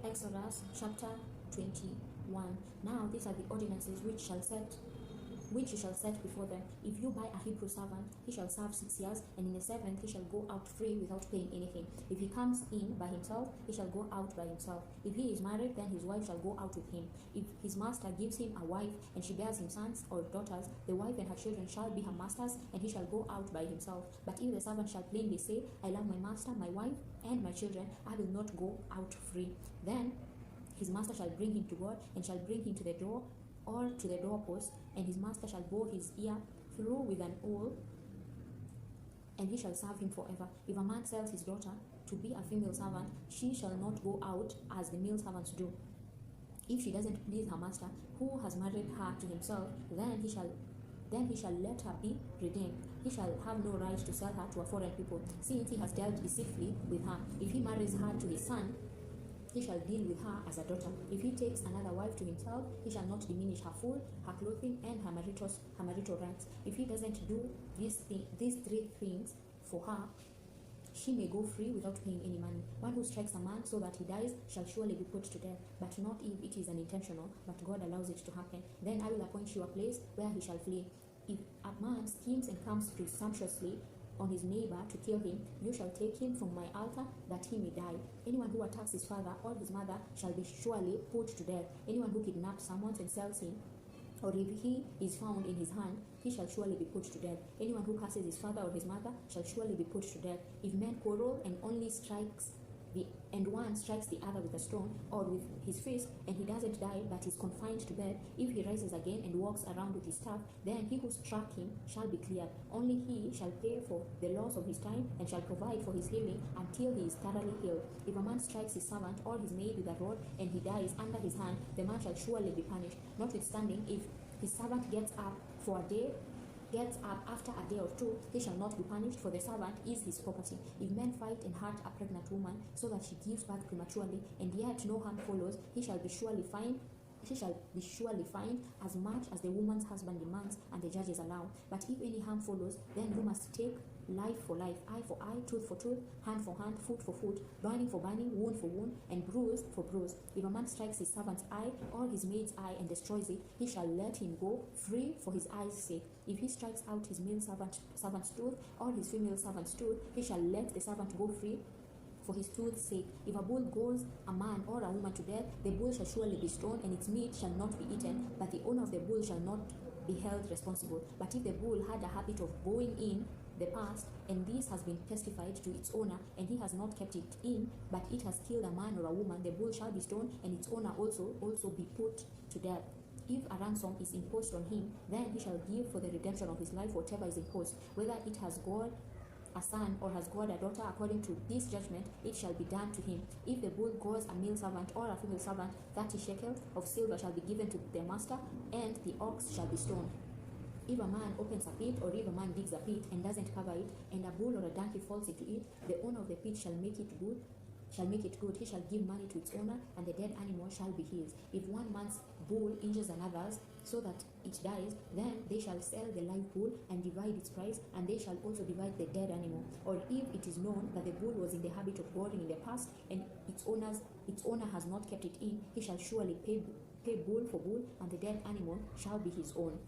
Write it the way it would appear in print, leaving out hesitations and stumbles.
Exodus chapter 21. Now these are the ordinances which you shall set before them. If you buy a Hebrew servant, he shall serve 6 years, and in the 7th he shall go out free without paying anything. If he comes in by himself, he shall go out by himself. If he is married, then his wife shall go out with him. If his master gives him a wife, and she bears him sons or daughters, the wife and her children shall be her master's, and he shall go out by himself. But if the servant shall plainly say, I love my master, my wife, and my children, I will not go out free, then his master shall bring him to God, and shall bring him to the door or to the doorpost, and his master shall bore his ear through with an awl, and he shall serve him forever. If a man sells his daughter to be a female servant, she shall not go out as the male servants do. If she doesn't please her master, who has married her to himself, then he shall let her be redeemed. He shall have no right to sell her to a foreign people, since he has dealt deceitfully with her. If he marries her to his son, he shall deal with her as a daughter. If he takes another wife to himself, he shall not diminish her food, her clothing, and her marital rights. If he doesn't do these 3 things for her, she may go free without paying any money. One who strikes a man so that he dies shall surely be put to death, but not if it is unintentional, but God allows it to happen. Then I will appoint you a place where he shall flee. If a man schemes and comes presumptuously on his neighbor to kill him, you shall take him from my altar that he may die. Anyone who attacks his father or his mother shall be surely put to death. Anyone who kidnaps someone and sells him, or if he is found in his hand, he shall surely be put to death. Anyone who curses his father or his mother shall surely be put to death. If men quarrel and one strikes the other with a stone or with his fist, and he doesn't die but is confined to bed, if he rises again and walks around with his staff, then he who struck him shall be cleared. Only he shall pay for the loss of his time, and shall provide for his healing until he is thoroughly healed. If a man strikes his servant or his maid with a rod, and he dies under his hand, the man shall surely be punished. Notwithstanding, if his servant gets up after a day or 2, he shall not be punished, for the servant is his property. If men fight and hurt a pregnant woman so that she gives birth prematurely, and yet no harm follows, he shall be surely fined as much as the woman's husband demands and the judges allow. But if any harm follows, then you must take life for life, eye for eye, tooth for tooth, hand for hand, foot for foot, burning for burning, wound for wound, and bruise for bruise. If a man strikes his servant's eye or his maid's eye and destroys it, he shall let him go free for his eye's sake. If he strikes out his male servant's tooth or his female servant's tooth, he shall let the servant go free for his tooth's sake. If a bull goes a man or a woman to death, the bull shall surely be stoned, and its meat shall not be eaten, but the owner of the bull shall not be held responsible. But if the bull had a habit of going in the past, and this has been testified to its owner, and he has not kept it in, but it has killed a man or a woman, the bull shall be stoned, and its owner also be put to death. If a ransom is imposed on him, then he shall give for the redemption of his life whatever is imposed, whether it has God a son or has God a daughter. According to this judgment, it shall be done to him. If the bull goes a male servant or a female servant, 30 shekels of silver shall be given to their master, and the ox shall be stoned. If a man opens a pit, or if a man digs a pit and doesn't cover it, and a bull or a donkey falls into it, the owner of the pit shall make it good. He shall give money to its owner, and the dead animal shall be his. If one man's bull injures another's so that it dies, then they shall sell the live bull and divide its price, and they shall also divide the dead animal. Or if it is known that the bull was in the habit of goring in the past, and its owner has not kept it in, he shall surely pay bull for bull, and the dead animal shall be his own.